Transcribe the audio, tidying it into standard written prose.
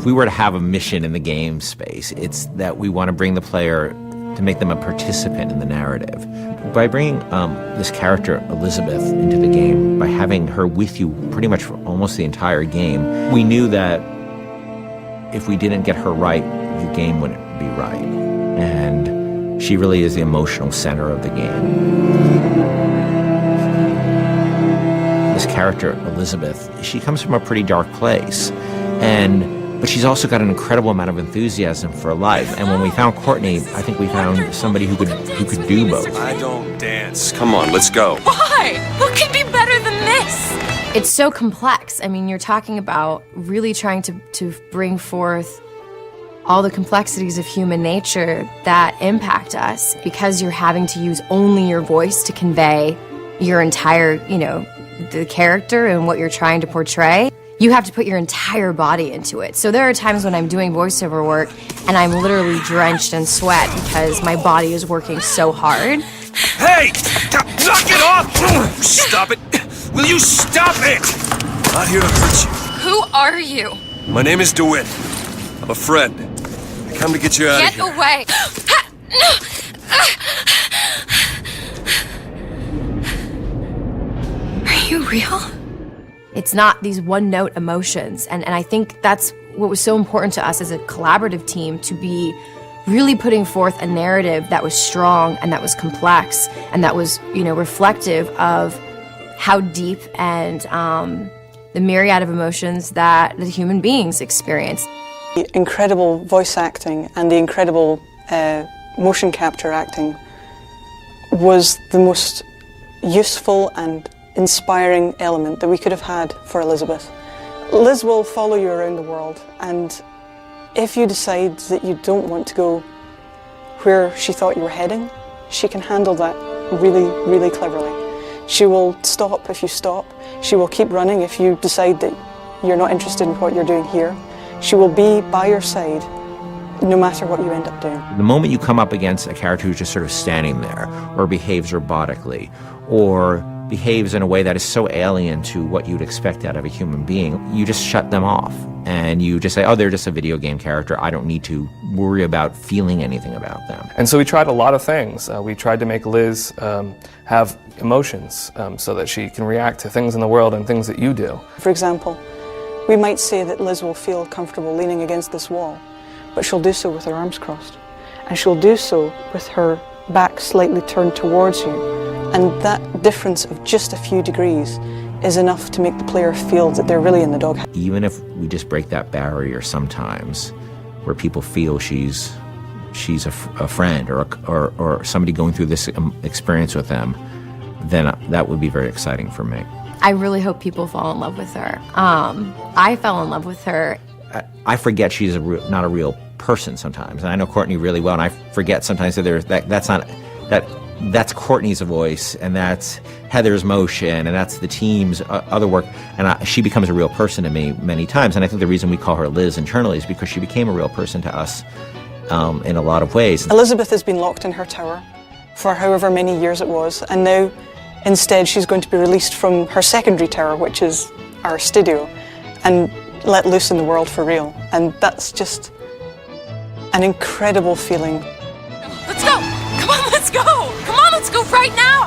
if we were to have a mission in the game space, it's that we want to bring the player to make them a participant in the narrative. By bringing this character, Elizabeth, into the game, by having her with you pretty much for almost the entire game, we knew that if we didn't get her right, the game wouldn't be right. And she really is the emotional center of the game. This character, Elizabeth, she comes from a pretty dark place, but she's also got an incredible amount of enthusiasm for life. And when we found Courtney, I think we found somebody who could do both. I don't dance. Come on, let's go. Why? What could be better than this? It's so complex. I mean, you're talking about really trying to bring forth all the complexities of human nature that impact us, because you're having to use only your voice to convey your entire, the character and what you're trying to portray. You have to put your entire body into it. So there are times when I'm doing voiceover work and I'm literally drenched in sweat because my body is working so hard. Hey! Knock it off! Stop it! Will you stop it? I'm not here to hurt you. Who are you? My name is DeWitt. I'm a friend. I come to get you out of here. Get away! Are you real? It's not these one-note emotions, and I think that's what was so important to us as a collaborative team, to be really putting forth a narrative that was strong and that was complex and that was, reflective of how deep and the myriad of emotions that the human beings experience. The incredible voice acting and the incredible motion capture acting was the most useful and inspiring element that we could have had for Elizabeth. Liz will follow you around the world, and if you decide that you don't want to go where she thought you were heading, she can handle that really, really cleverly. She will stop if you stop. She will keep running if you decide that you're not interested in what you're doing here. She will be by your side no matter what you end up doing. The moment you come up against a character who's just sort of standing there, or behaves robotically, or behaves in a way that is so alien to what you'd expect out of a human being, you just shut them off. And you just say, oh, they're just a video game character. I don't need to worry about feeling anything about them. And so we tried a lot of things. We tried to make Liz have emotions so that she can react to things in the world and things that you do. For example, we might say that Liz will feel comfortable leaning against this wall, but she'll do so with her arms crossed. And she'll do so with her back slightly turned towards you. And that difference of just a few degrees is enough to make the player feel that they're really in the doghouse. Even if we just break that barrier sometimes, where people feel she's a friend or somebody going through this experience with them, then that would be very exciting for me. I really hope people fall in love with her. I fell in love with her. I forget she's not a real person sometimes, and I know Courtney really well, and I forget sometimes that that's Courtney's voice, and that's Heather's motion, and that's the team's other work, and she becomes a real person to me many times. And I think the reason we call her Liz internally is because she became a real person to us in a lot of ways. Elizabeth has been locked in her tower for however many years it was, and now instead she's going to be released from her secondary tower, which is our studio, and let loose in the world for real. And that's just an incredible feeling. Let's go! Come on, let's go! Come on, let's go right now!